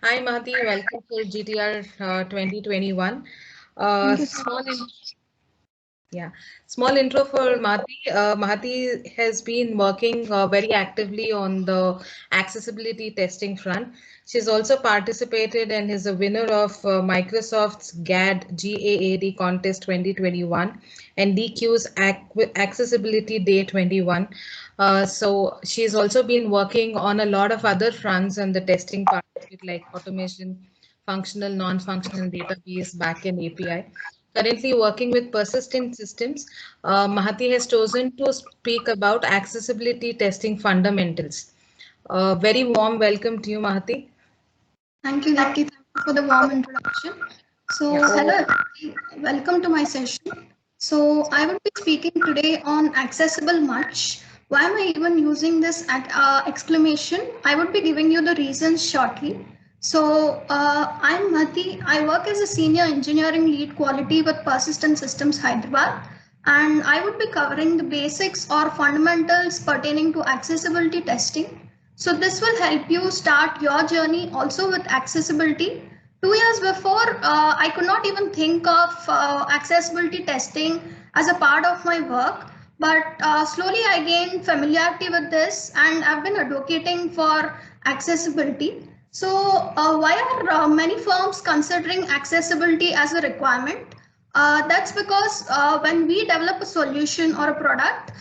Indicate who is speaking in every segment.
Speaker 1: Hi Mahati, welcome to GTR 2021.
Speaker 2: Thank you so
Speaker 1: Small
Speaker 2: much.
Speaker 1: Yeah, small intro for Mahati. Mahati has been working very actively on the accessibility testing front. She's also participated and is a winner of Microsoft's GAAD contest 2021 and DQ's Accessibility Day 21. So she's also been working on a lot of other fronts on the testing part of it, like automation, functional, non-functional database, backend API. Currently working with persistent systems, Mahati has chosen to speak about accessibility testing fundamentals. Very warm welcome to you, Mahati.
Speaker 2: Thank you, Dipti. Thank you for the warm introduction.
Speaker 1: Yeah,
Speaker 2: Hello everybody. Welcome to my session. I will be speaking today on accessible much. Why am I even using this exclamation? I would be giving you the reasons shortly. I'm Mati. I work as a senior engineering lead quality with Persistent Systems Hyderabad, and I would be covering the basics or fundamentals pertaining to accessibility testing. So this will help you start your journey also with accessibility. 2 years before, I could not even think of accessibility testing as a part of my work. But slowly I gained familiarity with this and I've been advocating for accessibility. Why are many firms considering accessibility as a requirement? That's because when we develop a solution or a product,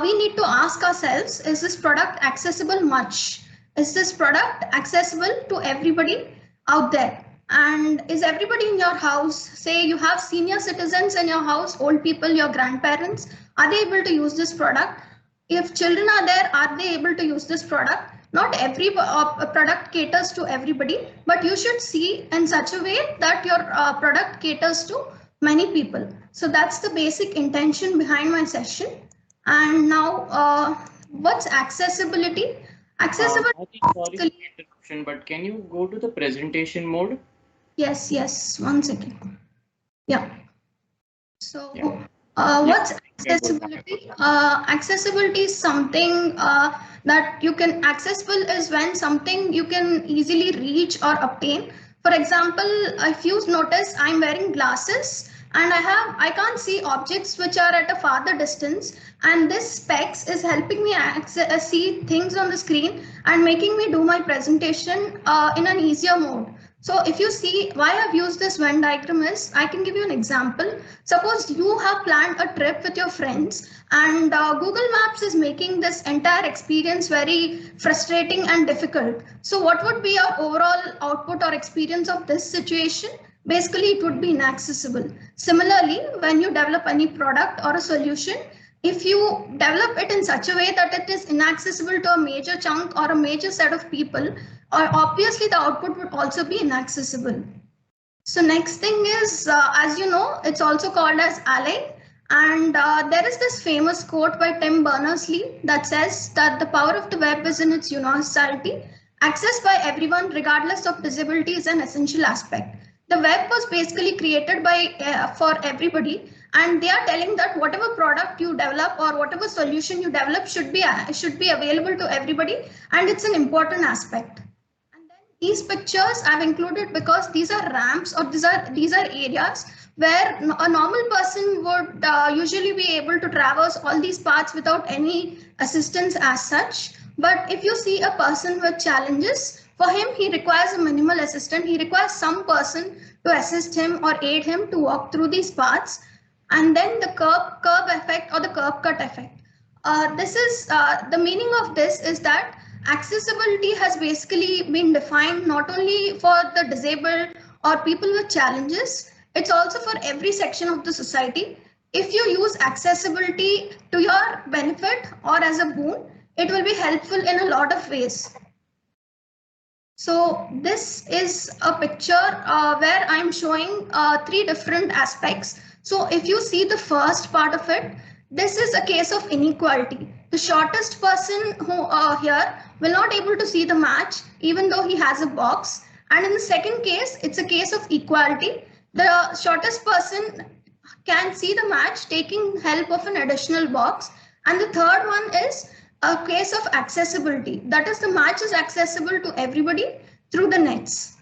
Speaker 2: we need to ask ourselves, is this product accessible much? Is this product accessible to everybody out there? And is everybody in your house, say you have senior citizens in your house, old people, your grandparents, are they able to use this product? If children are there, are they able to use this product? Not every product caters to everybody, but you should see in such a way that your product caters to many people. So that's the basic intention behind my session. And now, what's accessibility? Accessibility
Speaker 3: Bharti, sorry for
Speaker 2: basically,
Speaker 3: the interruption, but can you go to the presentation mode?
Speaker 2: yes, 1 second. Yeah.
Speaker 3: Yeah,
Speaker 2: So,
Speaker 3: yeah,
Speaker 2: what's
Speaker 3: you're good.
Speaker 2: accessibility? Accessibility is something that you can accessible is when something you can easily reach or obtain. For example, if you notice, I'm wearing glasses and I can't see objects which are at a farther distance, and this specs is helping me see things on the screen and making me do my presentation in an easier mode. So if you see why I've used this Venn diagram is, I can give you an example. Suppose you have planned a trip with your friends and Google Maps is making this entire experience very frustrating and difficult. So what would be your overall output or experience of this situation? Basically, it would be inaccessible. Similarly, when you develop any product or a solution, if you develop it in such a way that it is inaccessible to a major chunk or a major set of people, or obviously the output would also be inaccessible. So next thing is, as you know, it's also called as ally. And there is this famous quote by Tim Berners-Lee that says that the power of the web is in its universality. Access by everyone, regardless of disability, is an essential aspect. The web was basically created by for everybody, and they are telling that whatever product you develop or whatever solution you develop should be available to everybody, and it's an important aspect. And then these pictures I've included because these are ramps or these are areas where a normal person would usually be able to traverse all these paths without any assistance as such. But if you see a person with challenges, for him, he requires a minimal assistant. He requires some person to assist him or aid him to walk through these paths. And then the curb effect or the curb cut effect. This is the meaning of this is that accessibility has basically been defined not only for the disabled or people with challenges, it's also for every section of the society. If you use accessibility to your benefit or as a boon, it will be helpful in a lot of ways. So this is a picture where I'm showing three different aspects. So if you see the first part of it, this is a case of inequality. The shortest person who here will not able to see the match even though he has a box. And in the second case, it's a case of equality. The shortest person can see the match taking help of an additional box. And the third one is a case of accessibility. That is, the match is accessible to everybody through the nets.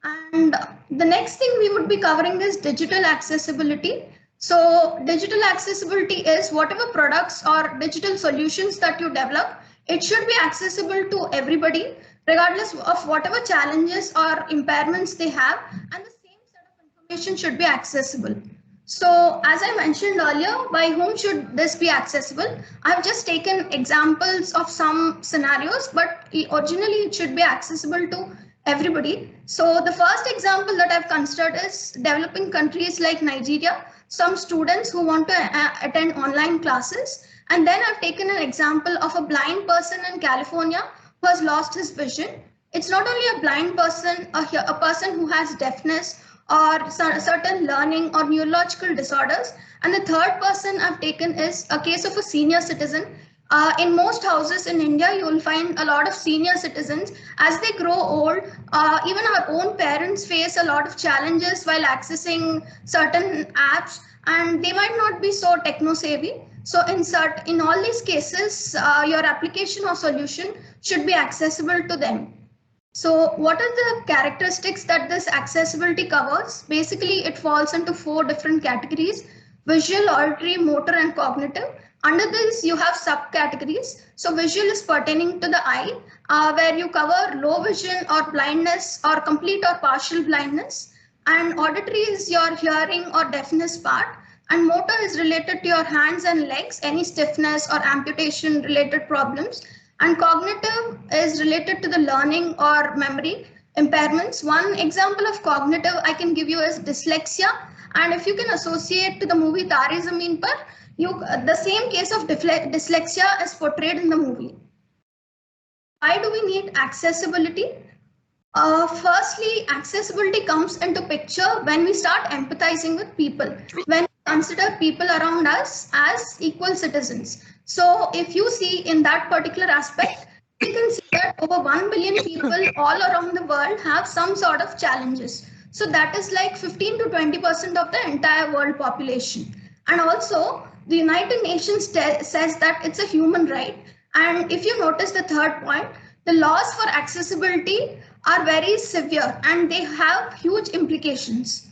Speaker 2: And the next thing we would be covering is digital accessibility. So digital accessibility is whatever products or digital solutions that you develop, it should be accessible to everybody, regardless of whatever challenges or impairments they have, and the same set of information should be accessible. So as I mentioned earlier, by whom should this be accessible? I've just taken examples of some scenarios, but originally it should be accessible to everybody. So the first example that I've considered is developing countries like Nigeria, some students who want to attend online classes. And then I've taken an example of a blind person in California who has lost his vision. It's not only a blind person, a person who has deafness or certain learning or neurological disorders. And the third person I've taken is a case of a senior citizen. In most houses in India, you will find a lot of senior citizens. As they grow old, even our own parents face a lot of challenges while accessing certain apps, and they might not be so techno savvy. So in all these cases, your application or solution should be accessible to them. So what are the characteristics that this accessibility covers? Basically, it falls into 4 different categories: visual, auditory, motor, and cognitive. Under this, you have subcategories. So visual is pertaining to the eye, where you cover low vision or blindness or complete or partial blindness. And auditory is your hearing or deafness part. And motor is related to your hands and legs, any stiffness or amputation related problems. And cognitive is related to the learning or memory impairments. One example of cognitive I can give you is dyslexia. And if you can associate to the movie Tare Zameen Par, the same case of dyslexia is portrayed in the movie. Why do we need accessibility? Firstly, accessibility comes into picture when we start empathizing with people, when we consider people around us as equal citizens. So if you see in that particular aspect, you can see that over 1 billion people all around the world have some sort of challenges. So that is like 15 to 20% of the entire world population. And also the United Nations says that it's a human right. And if you notice the third point, the laws for accessibility are very severe and they have huge implications.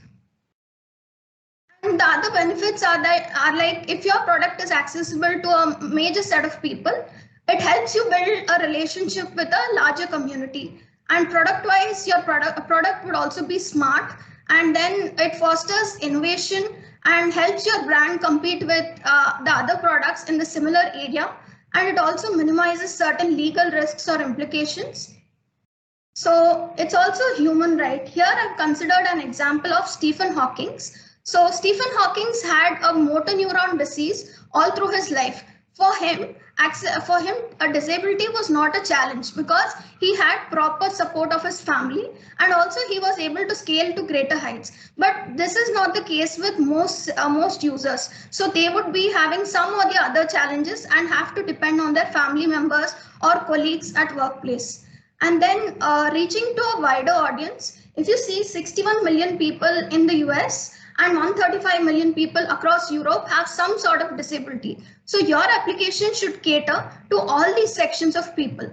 Speaker 2: And the other benefits are like if your product is accessible to a major set of people, it helps you build a relationship with a larger community. And product-wise, your product would also be smart, and then it fosters innovation and helps your brand compete with the other products in the similar area. And it also minimizes certain legal risks or implications. So it's also a human right. Here I've considered an example of Stephen Hawking. So Stephen Hawking had a motor neuron disease all through his life. For him, a disability was not a challenge because he had proper support of his family, and also he was able to scale to greater heights. But this is not the case with most users. So they would be having some or the other challenges and have to depend on their family members or colleagues at workplace. And then reaching to a wider audience, if you see 61 million people in the US and 135 million people across Europe have some sort of disability. So your application should cater to all these sections of people.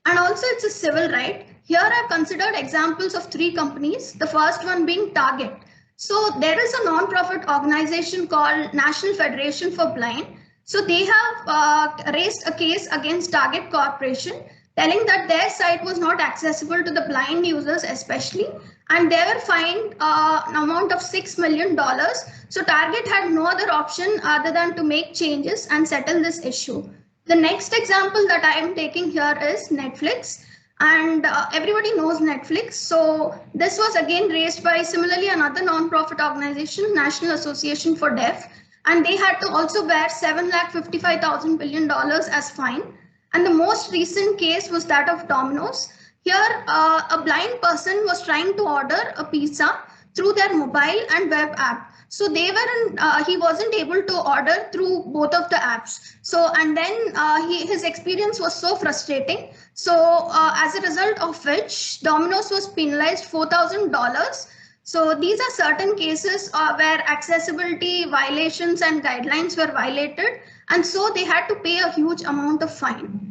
Speaker 2: And also it's a civil right. Here I've considered examples of 3 companies, the first one being Target. So there is a non-profit organization called National Federation for Blind. So they have raised a case against Target Corporation, telling that their site was not accessible to the blind users especially, and they were fined an amount of $6 million. So Target had no other option other than to make changes and settle this issue. The next example that I am taking here is Netflix, and everybody knows Netflix. So this was again raised by similarly another non-profit organization, National Association for Deaf, and they had to also bear $755,000 billion as fine. And the most recent case was that of Domino's. Here, a blind person was trying to order a pizza through their mobile and web app. So he wasn't able to order through both of the apps. So, and then his experience was so frustrating. So as a result of which, Domino's was penalized $4,000. So these are certain cases where accessibility violations and guidelines were violated. And so they had to pay a huge amount of fine.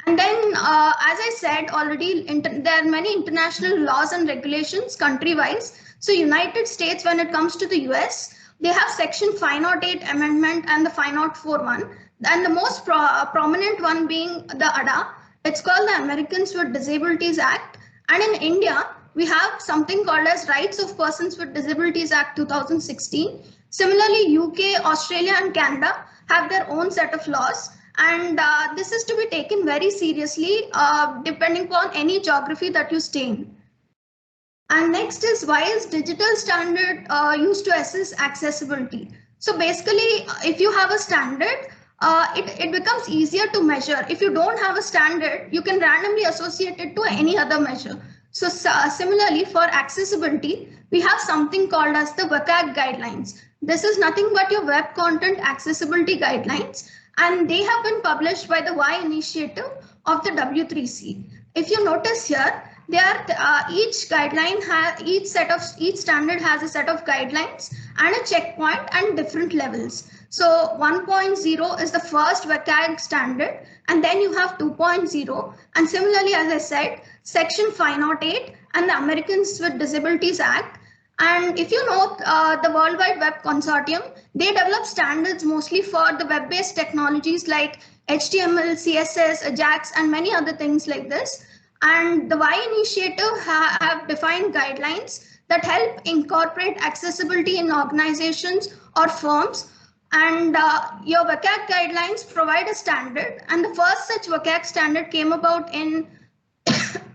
Speaker 2: And then, as I said already, there are many international laws and regulations country-wise. So United States, when it comes to the US, they have Section 508 Amendment and the 504 one. And the most prominent one being the ADA. It's called the Americans with Disabilities Act. And in India, we have something called as Rights of Persons with Disabilities Act 2016. Similarly, UK, Australia, and Canada have their own set of laws. And this is to be taken very seriously depending upon any geography that you stay in. And next is, why is digital standard used to assess accessibility? So basically, if you have a standard, it becomes easier to measure. If you don't have a standard, you can randomly associate it to any other measure. So similarly, for accessibility, we have something called as the WCAG guidelines. This is nothing but your web content accessibility guidelines, and they have been published by the Y initiative of the W3C. If you notice here, they are each guideline each standard has a set of guidelines and a checkpoint and different levels. So 1.0 is the first WCAG standard, and then you have 2.0, and similarly, as I said, Section 508 and the Americans with Disabilities Act. And if you know the World Wide Web Consortium, they develop standards mostly for the web-based technologies like HTML, CSS, AJAX, and many other things like this. And the Y initiative have defined guidelines that help incorporate accessibility in organizations or firms. And your WCAG guidelines provide a standard. And the first such WCAG standard came about in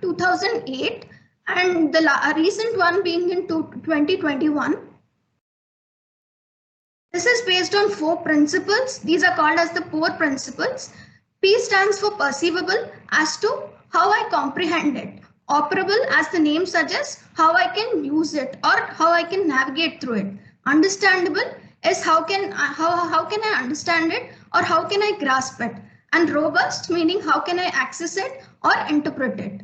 Speaker 2: 2008. And the recent one being in 2021. This is based on 4 principles. These are called as the POUR principles. P stands for perceivable, as to how I comprehend it. Operable, as the name suggests, how I can use it or how I can navigate through it. Understandable is how can I understand it or how can I grasp it. And robust, meaning how can I access it or interpret it.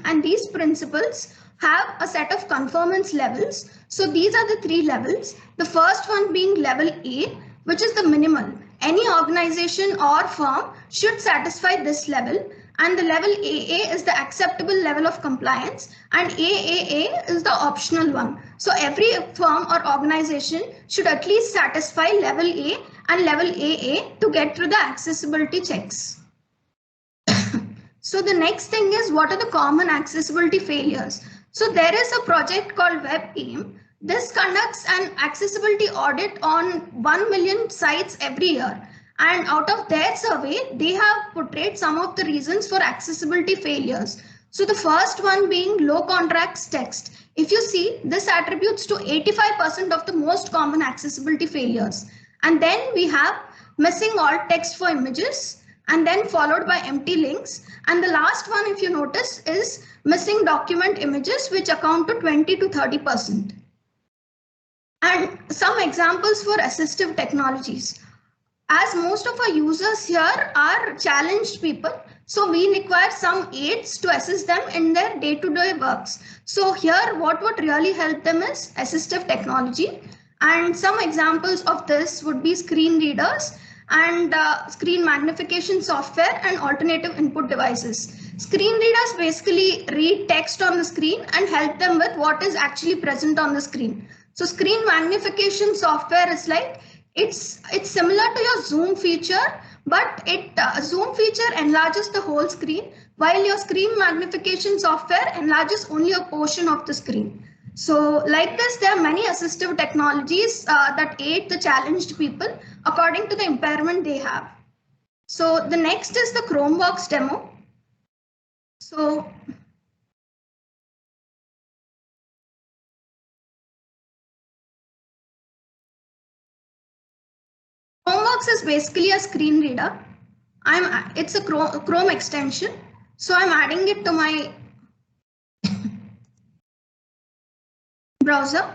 Speaker 2: And these principles have a set of conformance levels. So these are the 3 levels. The first one being level A, which is the minimal. Any organization or firm should satisfy this level. And the level AA is the acceptable level of compliance, and AAA is the optional one. So every firm or organization should at least satisfy level A and level AA to get through the accessibility checks. So the next thing is, what are the common accessibility failures? So there is a project called WebAIM. This conducts an accessibility audit on 1 million sites every year. And out of their survey, they have portrayed some of the reasons for accessibility failures. So the first one being low contrast text. If you see, this attributes to 85% of the most common accessibility failures. And then we have missing alt text for images, and then followed by empty links. And the last one, if you notice, is missing document images, which account to 20 to 30%. And some examples for assistive technologies. As most of our users here are challenged people, so we require some aids to assist them in their day-to-day works. So here, what would really help them is assistive technology. And some examples of this would be screen readers and screen magnification software and alternative input devices. Screen readers basically read text on the screen and help them with what is actually present on the screen. So screen magnification software is like, it's similar to your zoom feature, but zoom feature enlarges the whole screen, while your screen magnification software enlarges only a portion of the screen. So like this, there are many assistive technologies that aid the challenged people according to the impairment they have. So the next is the Chromebox demo. So Chromebox is basically a screen reader. It's a Chrome extension. So I'm adding it to my browser.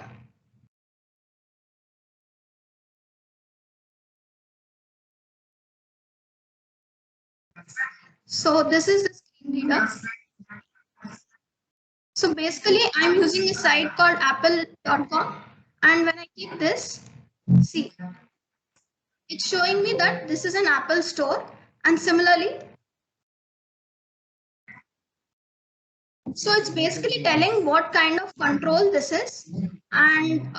Speaker 2: So this is the screen reader. So basically, I'm using a site called apple.com. And when I click this, see, it's showing me that this is an Apple store. And similarly, So it's basically telling what kind of control this is. And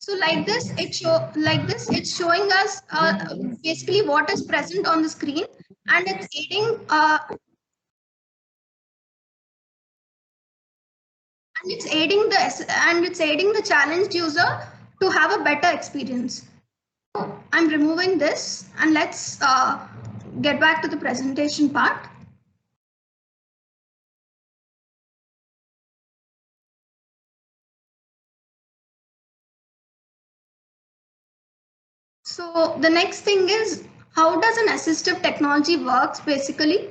Speaker 2: so like this, it's showing us basically what is present on the screen, and it's aiding it's aiding the challenged user to have a better experience. So I'm removing this, and let's get back to the presentation part. So the next thing is, how does an assistive technology works basically?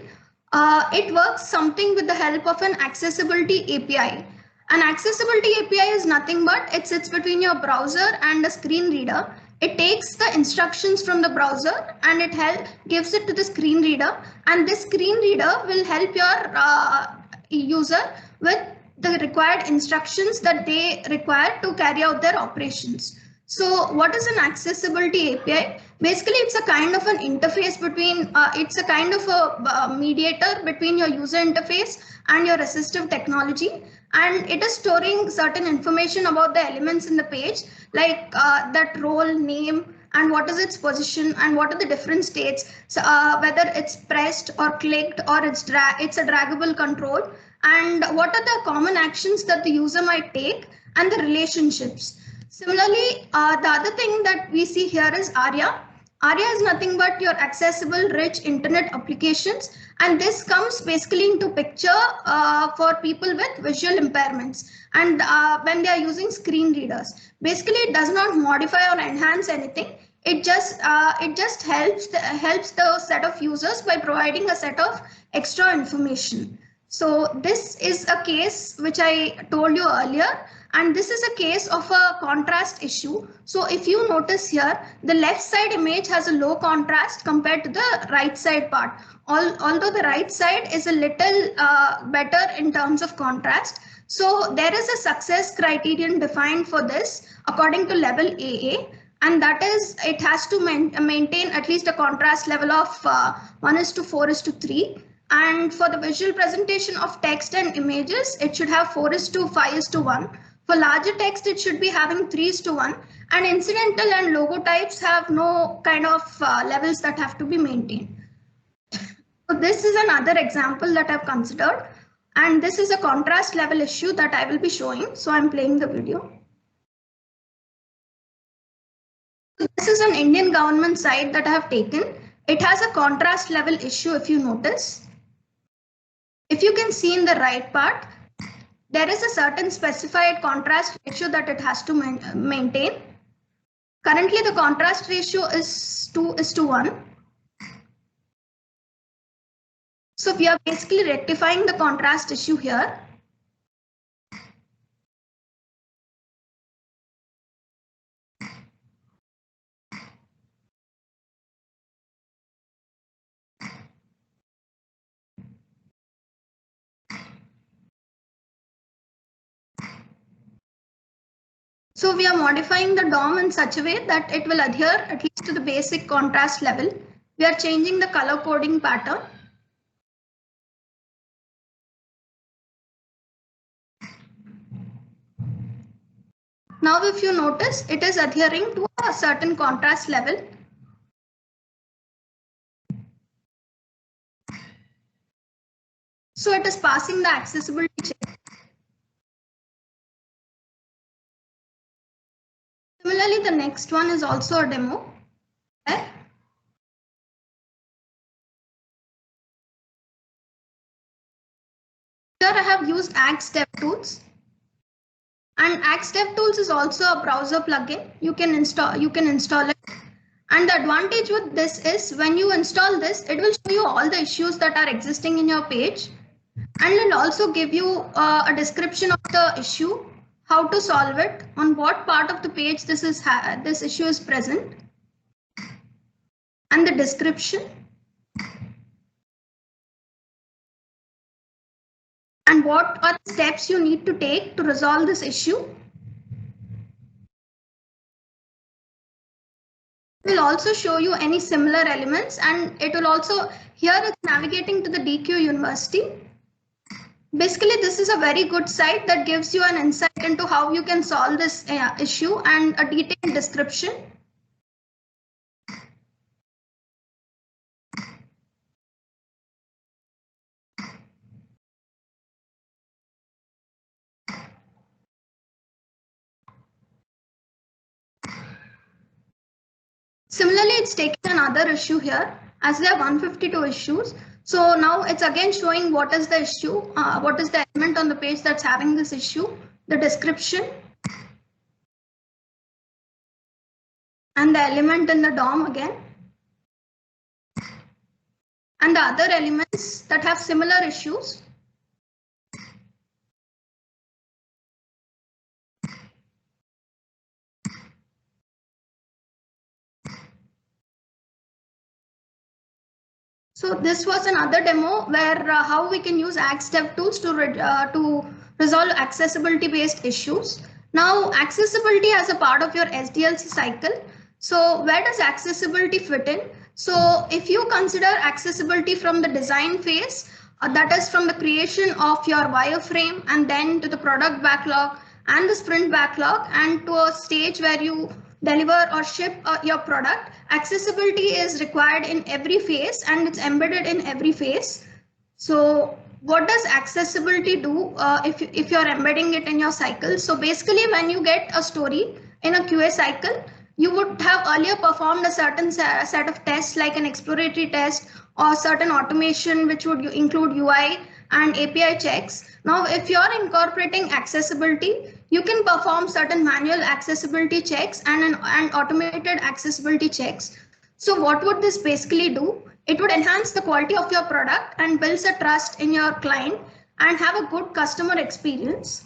Speaker 2: It works something with the help of an accessibility API. An accessibility API is nothing but it sits between your browser and a screen reader. It takes the instructions from the browser and it gives it to the screen reader, and this screen reader will help your user with the required instructions that they require to carry out their operations. So what is an accessibility API? Basically, it's a kind of an interface between, it's a kind of a mediator between your user interface and your assistive technology. And it is storing certain information about the elements in the page, like that role name and what is its position and what are the different states. So whether it's pressed or clicked or it's a draggable control, and what are the common actions that the user might take and the relationships. Similarly, the other thing that we see here is ARIA. ARIA is nothing but your accessible rich internet applications, and this comes basically into picture for people with visual impairments and when they are using screen readers. Basically, it does not modify or enhance anything. It just helps the set of users by providing a set of extra information. So this is a case which I told you earlier, and this is a case of a contrast issue. So if you notice here, the left side image has a low contrast compared to the right side part. Although the right side is a little better in terms of contrast. So there is a success criterion defined for this according to level AA. And that is, it has to maintain at least a contrast level of 1:4:3. And for the visual presentation of text and images, it should have 4:5:1. For larger text, it should be having 3:1. And incidental and logo types have no kind of levels that have to be maintained. So this is another example that I've considered. And this is a contrast level issue that I will be showing. So I'm playing the video. This is an Indian government site that I have taken. It has a contrast level issue if you notice. If you can see in the right part, there is a certain specified contrast ratio that it has to maintain. Currently, the contrast ratio is 2:1. So we are basically rectifying the contrast issue here. So we are modifying the DOM in such a way that it will adhere at least to the basic contrast level. We are changing the color coding pattern. Now, if you notice, it is adhering to a certain contrast level. So it is passing the accessibility check. Similarly, the next one is also a demo. Okay. Here I have used Axe DevTools. And Axe DevTools is also a browser plugin. You can install it. And the advantage with this is when you install this, it will show you all the issues that are existing in your page. And it will also give you a description of the issue, how to solve it, on what part of the page this issue is present, and the description. And what are the steps you need to take to resolve this issue. It will also show you any similar elements, and it will also, here it's navigating to the DQ University. Basically, this is a very good site that gives you an insight into how you can solve this issue and a detailed description. Similarly, it's taking another issue here as there are 152 issues. So now it's again showing what is the issue, what is the element on the page that's having this issue, the description, and the element in the DOM again, and the other elements that have similar issues. So this was another demo where how we can use AxDevTools to resolve accessibility based issues. Now accessibility as a part of your SDLC cycle. So where does accessibility fit in? So if you consider accessibility from the design phase, that is from the creation of your wireframe and then to the product backlog and the sprint backlog and to a stage where you deliver or ship your product, accessibility is required in every phase and it's embedded in every phase. So what does accessibility do if you're embedding it in your cycle? So basically when you get a story in a QA cycle, you would have earlier performed a certain set of tests like an exploratory test or certain automation which would include UI and API checks. Now, if you're incorporating accessibility, you can perform certain manual accessibility checks and automated accessibility checks. So what would this basically do? It would enhance the quality of your product and builds a trust in your client and have a good customer experience.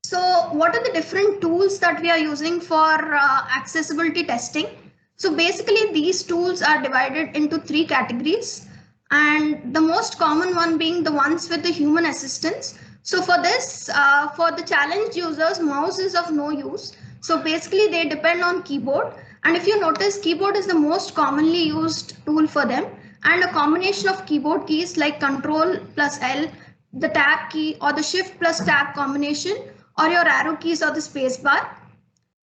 Speaker 2: So what are the different tools that we are using for accessibility testing? So basically these tools are divided into 3 categories, and the most common one being the ones with the human assistance. So for this, for the challenged users, mouse is of no use. So basically they depend on keyboard. And if you notice, keyboard is the most commonly used tool for them. And a combination of keyboard keys like Control plus L, the tab key or the Shift plus tab combination, or your arrow keys or the space bar.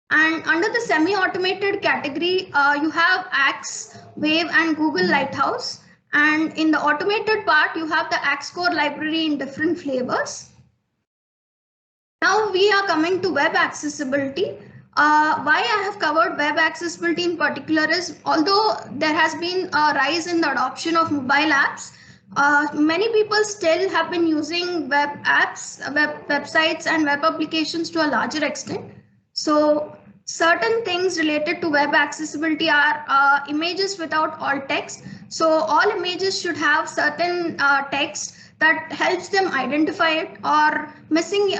Speaker 2: And under the semi-automated category, you have Axe, Wave, and Google Lighthouse. And in the automated part, you have the Axcore library in different flavors. Now we are coming to web accessibility. Why I have covered web accessibility in particular is, although there has been a rise in the adoption of mobile apps, many people still have been using web apps, websites and web applications to a larger extent. So certain things related to web accessibility are images without alt text. So all images should have certain text that helps them identify it, or missing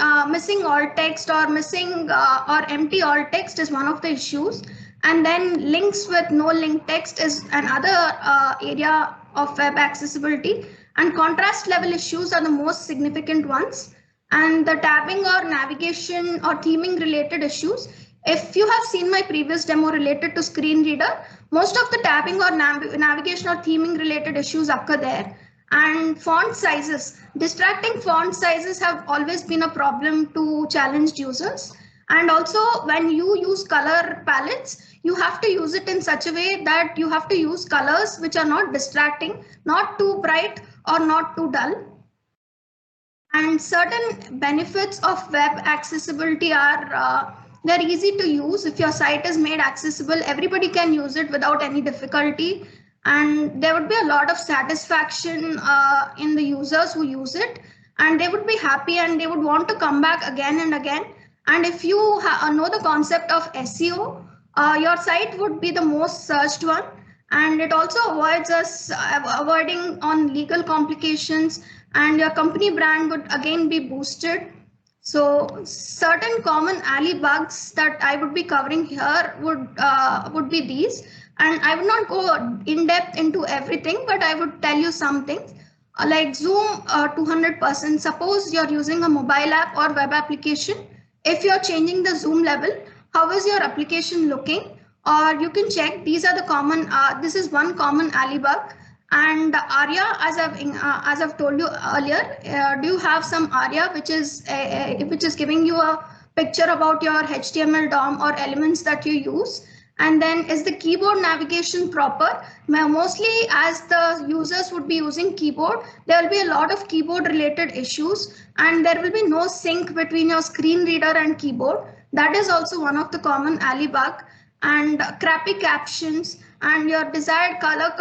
Speaker 2: alt text or missing or empty alt text is one of the issues. And then links with no link text is another area of web accessibility, and contrast level issues are the most significant ones. And the tabbing or navigation or theming related issues. If you have seen my previous demo related to screen reader, most of the tabbing or navigation or theming related issues occur there. And font sizes, distracting font sizes have always been a problem to challenged users. And also when you use color palettes, you have to use it in such a way that you have to use colors which are not distracting, not too bright or not too dull. And certain benefits of web accessibility are they're easy to use. If your site is made accessible, everybody can use it without any difficulty. And there would be a lot of satisfaction in the users who use it, and they would be happy and they would want to come back again and again. And if you know the concept of SEO, your site would be the most searched one. And it also avoids us avoiding on legal complications, and your company brand would again be boosted. So certain common alley bugs that I would be covering here would be these. And I would not go in depth into everything, but I would tell you some things like zoom 200%. Suppose you're using a mobile app or web application. If you're changing the zoom level, how is your application looking? Or you can check, these are the common, this is one common alley bug. And ARIA, as I've told you earlier, do you have some ARIA which is giving you a picture about your HTML DOM or elements that you use? And then is the keyboard navigation proper? Mostly as the users would be using keyboard, there will be a lot of keyboard related issues, and there will be no sync between your screen reader and keyboard. That is also one of the common alley bug. And crappy captions and your desired color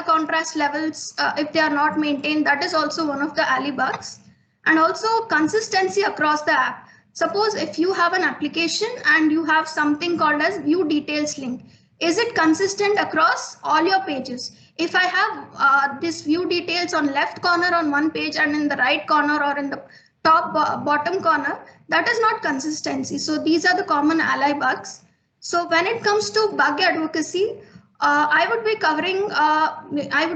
Speaker 2: contrast levels, if they are not maintained, that is also one of the alley bugs. And also consistency across the app. Suppose if you have an application and you have something called as view details link, is it consistent across all your pages? If I have this view details on left corner on one page and in the right corner or in the top bottom corner, that is not consistency. So these are the common alley bugs. So when it comes to bug advocacy, I would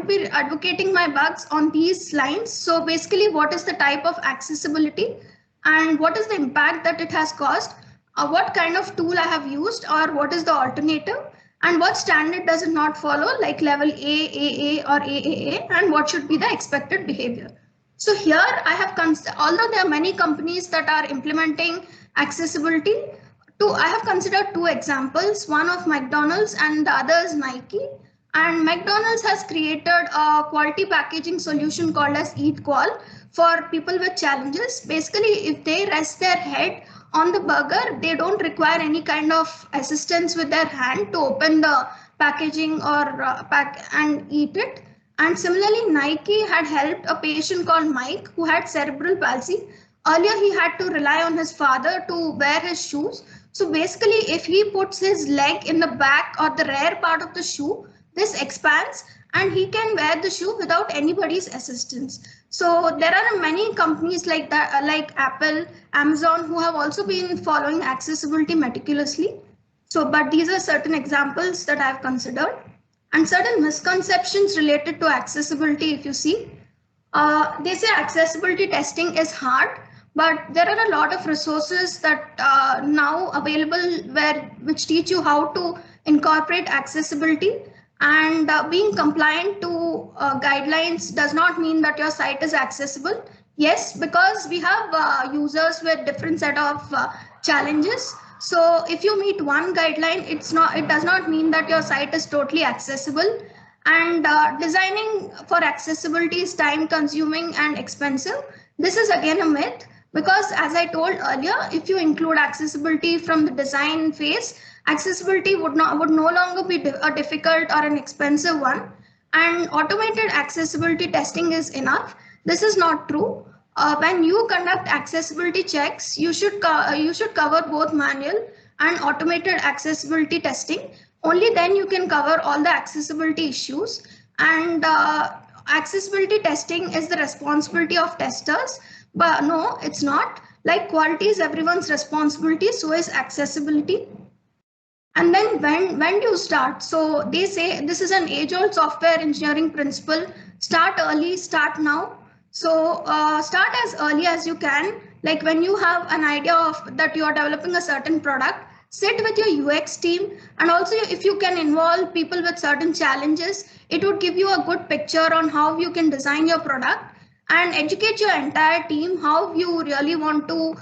Speaker 2: be advocating my bugs on these lines. So basically, what is the type of accessibility and what is the impact that it has caused? What kind of tool I have used, or what is the alternative? And what standard does it not follow, like level A, AA, or AAA, and what should be the expected behavior? So here I have, although there are many companies that are implementing accessibility, I have considered two examples, one of McDonald's and the other is Nike. And McDonald's has created a quality packaging solution called as EatQual for people with challenges. Basically, if they rest their head on the burger, they don't require any kind of assistance with their hand to open the packaging or pack and eat it. And similarly, Nike had helped a patient called Mike who had cerebral palsy. Earlier, he had to rely on his father to wear his shoes. So basically, if he puts his leg in the back or the rear part of the shoe, this expands and he can wear the shoe without anybody's assistance. So there are many companies like that, like Apple, Amazon, who have also been following accessibility meticulously. So, but these are certain examples that I've considered. And certain misconceptions related to accessibility, if you see, they say accessibility testing is hard, but there are a lot of resources that now available which teach you how to incorporate accessibility. And being compliant to guidelines does not mean that your site is accessible. Yes, because we have users with different set of challenges. So if you meet one guideline, it does not mean that your site is totally accessible. And designing for accessibility is time consuming and expensive. This is again a myth, because as I told earlier, if you include accessibility from the design phase, accessibility would no longer be a difficult or an expensive one, and automated accessibility testing is enough. This is not true. When you conduct accessibility checks, you should cover both manual and automated accessibility testing. Only then you can cover all the accessibility issues. And accessibility testing is the responsibility of testers, but no, it's not. Like quality is everyone's responsibility, so is accessibility. And then when do you start? So they say this is an age-old software engineering principle: start early, start now. So start as early as you can. Like when you have an idea of that you are developing a certain product, sit with your UX team, and also if you can involve people with certain challenges, it would give you a good picture on how you can design your product, and educate your entire team how you really want to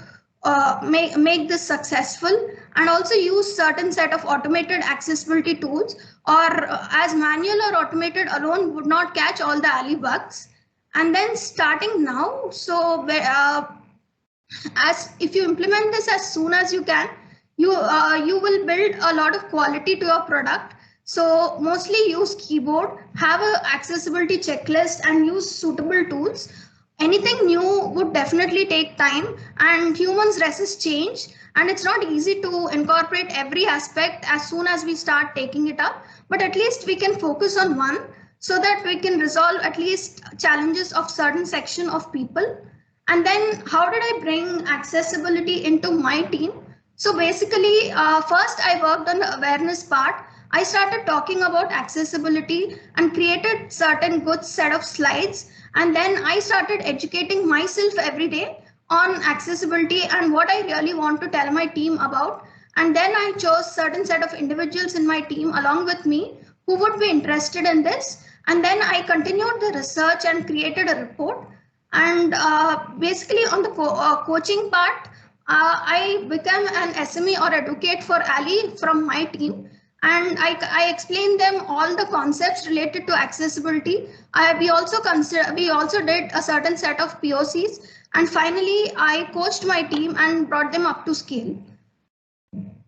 Speaker 2: make this successful. And also use certain set of automated accessibility tools, or as manual or automated alone would not catch all the alley bugs. And then starting now, so as if you implement this as soon as you can, you will build a lot of quality to your product. So mostly use keyboard, have a accessibility checklist, and use suitable tools. Anything new would definitely take time, and humans resist change, and it's not easy to incorporate every aspect as soon as we start taking it up, but at least we can focus on one, so that we can resolve at least challenges of certain section of people. And then how did I bring accessibility into my team? So basically, first I worked on the awareness part. I started talking about accessibility and created certain good set of slides. And then I started educating myself every day on accessibility and what I really want to tell my team about. And then I chose certain set of individuals in my team along with me who would be interested in this. And then I continued the research and created a report. And basically on the coaching part, I became an SME or advocate for Ali from my team. And I explained them all the concepts related to accessibility. We also did a certain set of POCs. And finally, I coached my team and brought them up to scale.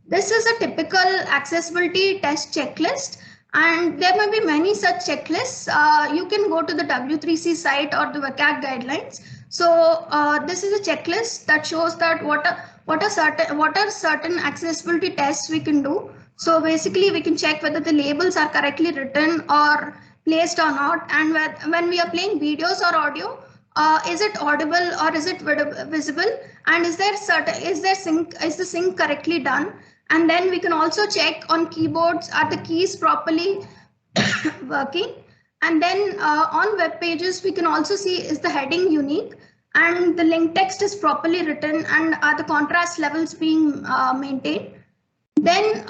Speaker 2: This is a typical accessibility test checklist, and there may be many such checklists. You can go to the W3C site or the WCAG guidelines. So this is a checklist that shows that what are certain accessibility tests we can do. So basically, we can check whether the labels are correctly written or placed or not, and when we are playing videos or audio, is it audible or is it visible, and is the sync correctly done? And then we can also check on keyboards, are the keys properly working? And then on web pages, we can also see, is the heading unique and the link text is properly written, and are the contrast levels being maintained? Then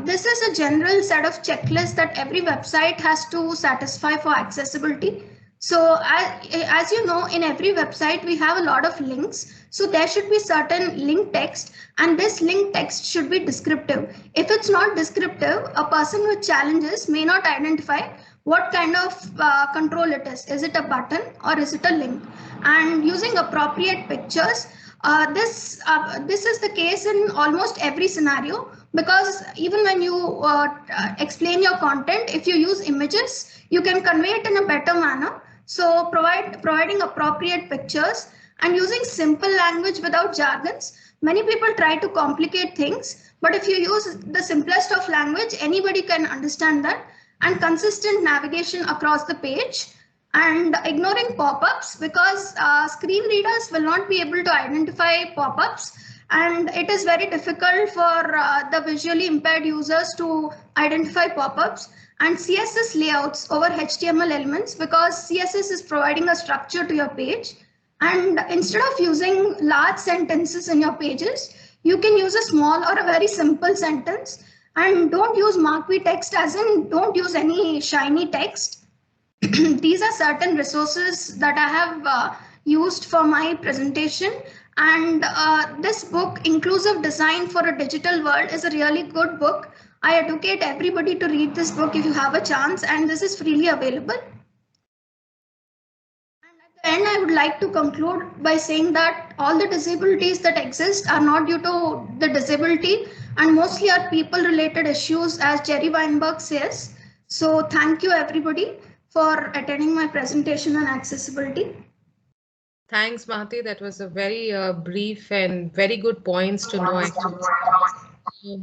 Speaker 2: this is a general set of checklists that every website has to satisfy for accessibility. So as you know, in every website, we have a lot of links. So there should be certain link text, and this link text should be descriptive. If it's not descriptive, a person with challenges may not identify what kind of control it is. Is it a button or is it a link? And using appropriate pictures, this is the case in almost every scenario, because even when you explain your content, if you use images, you can convey it in a better manner. So providing appropriate pictures and using simple language without jargons. Many people try to complicate things, but if you use the simplest of language, anybody can understand that. And consistent navigation across the page, and ignoring pop-ups, because screen readers will not be able to identify pop-ups, and it is very difficult for the visually impaired users to identify pop-ups. And CSS layouts over HTML elements, because CSS is providing a structure to your page. And instead of using large sentences in your pages, you can use a small or a very simple sentence. And don't use marquee text, as in don't use any shiny text. These are certain resources that I have used for my presentation. And this book, Inclusive Design for a Digital World, is a really good book. I advocate everybody to read this book if you have a chance, and this is freely available. And at the end, I would like to conclude by saying that all the disabilities that exist are not due to the disability, and mostly are people-related issues, as Jerry Weinberg says. So thank you, everybody, for attending my presentation on accessibility.
Speaker 1: Thanks, Mahati. That was a very brief and very good points to know, actually.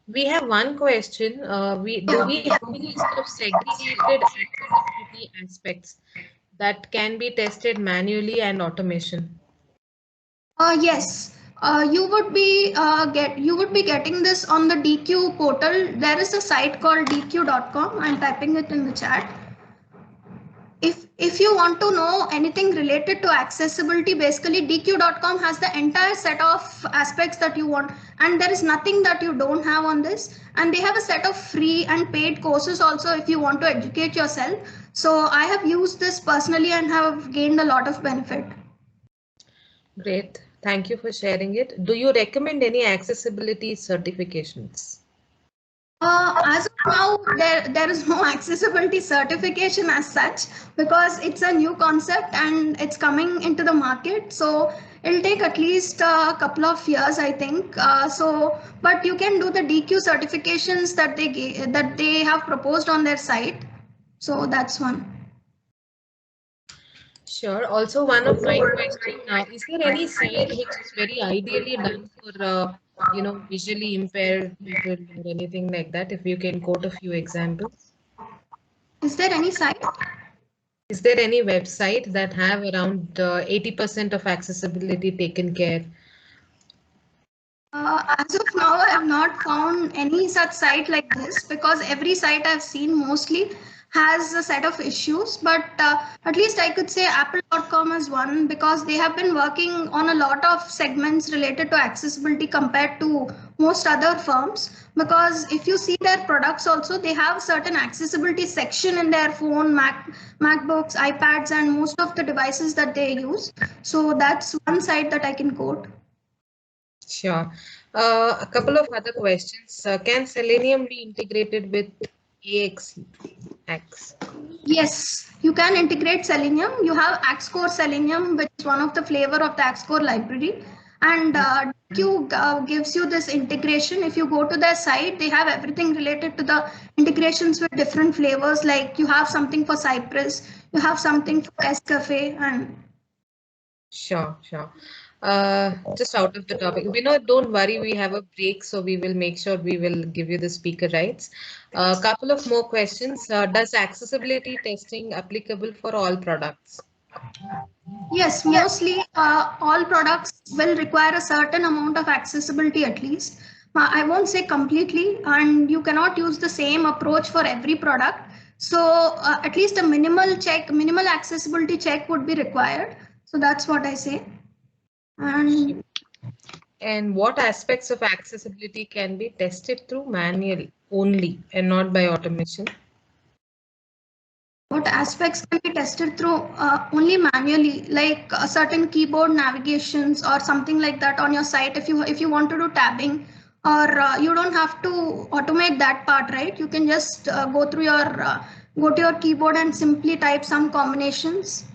Speaker 1: We have one question. Do we have a list of segregated accessibility aspects that can be tested manually and automation?
Speaker 2: Yes. You would be getting this on the DQ portal. There is a site called dq.com. I'm typing it in the chat. If you want to know anything related to accessibility, basically dq.com has the entire set of aspects that you want, and there is nothing that you don't have on this. And they have a set of free and paid courses also if you want to educate yourself. So I have used this personally and have gained a lot of benefit.
Speaker 1: Great. Thank you for sharing it. Do you recommend any accessibility certifications?
Speaker 2: As of now, there is no accessibility certification as such, because it's a new concept and it's coming into the market. So it'll take at least a couple of years, I think. But you can do the DQ certifications that they have proposed on their site. So that's one.
Speaker 1: Sure. Also, one of my questions, is there any site which is very ideally done for visually impaired people or anything like that? If you can quote a few examples.
Speaker 2: Is there any site?
Speaker 1: Is there any website that have around 80% of accessibility taken care?
Speaker 2: As of now, I have not found any such site like this, because every site I've seen mostly has a set of issues, but at least I could say apple.com is one, because they have been working on a lot of segments related to accessibility compared to most other firms. Because if you see their products also, they have certain accessibility section in their phone, MacBooks, iPads, and most of the devices that they use. So that's one side that I can quote.
Speaker 1: Sure. A couple of other questions. Can Selenium be integrated with AXE?
Speaker 2: Yes, you can integrate Selenium. You have Axcore Selenium, which is one of the flavor of the Axcore library. And DQ gives you this integration. If you go to their site, they have everything related to the integrations with different flavors. Like you have something for Cypress, you have something for Escafe, and
Speaker 1: Sure. Just out of the topic, don't worry, we have a break, so we will make sure we will give you the speaker rights. A couple of more questions. Does accessibility testing applicable for all products?
Speaker 2: yes, mostly all products will require a certain amount of accessibility at least. I won't say completely, and you cannot use the same approach for every product. So at least a minimal accessibility check would be required. So that's what I say.
Speaker 1: And what aspects of accessibility can be tested through manual only and not by automation?
Speaker 2: What aspects can be tested through only manually, like certain keyboard navigations or something like that on your site. If you want to do tabbing, or you don't have to automate that part, right? You can just go to your keyboard and simply type some combinations.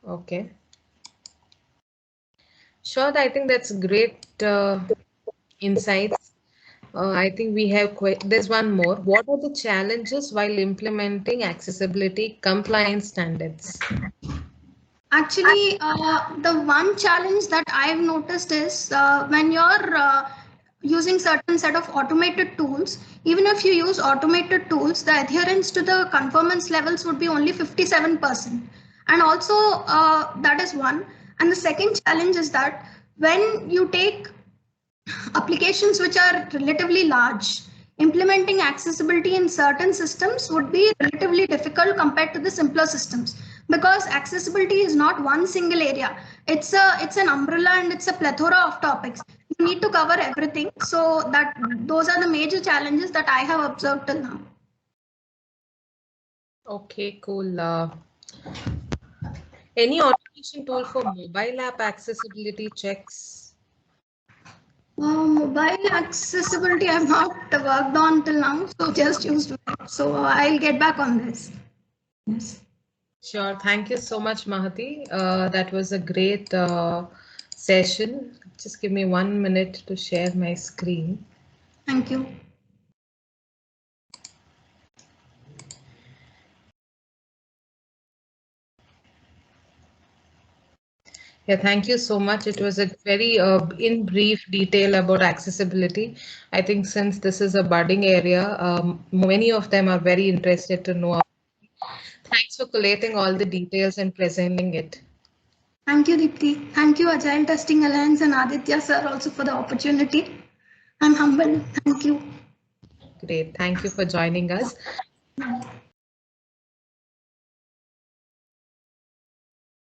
Speaker 1: Okay. Sure, I think that's great insights. I think we have there's one more. What are the challenges while implementing accessibility compliance standards?
Speaker 2: Actually, the one challenge that I've noticed is when you're using certain set of automated tools, even if you use automated tools, the adherence to the conformance levels would be only 57%. And also that is one. And the second challenge is that when you take applications which are relatively large, implementing accessibility in certain systems would be relatively difficult compared to the simpler systems, because accessibility is not one single area. It's an umbrella and it's a plethora of topics. You need to cover everything. So those are the major challenges that I have observed till now.
Speaker 1: Okay, cool. Any automation tool for mobile app accessibility checks?
Speaker 2: Mobile accessibility I've not worked on till now, so just used web. So I'll get back on this. Yes.
Speaker 1: Sure. Thank you so much, Mahati. That was a great session. Just give me 1 minute to share my screen.
Speaker 2: Thank you.
Speaker 1: Yeah, thank you so much. It was a very in brief detail about accessibility. I think since this is a budding area, many of them are very interested to know. Thanks for collating all the details and presenting it.
Speaker 2: Thank you, Deepti. Thank you, Agile Testing Alliance and Aditya sir also for the opportunity. I'm humble. Thank you.
Speaker 1: Great. Thank you for joining us.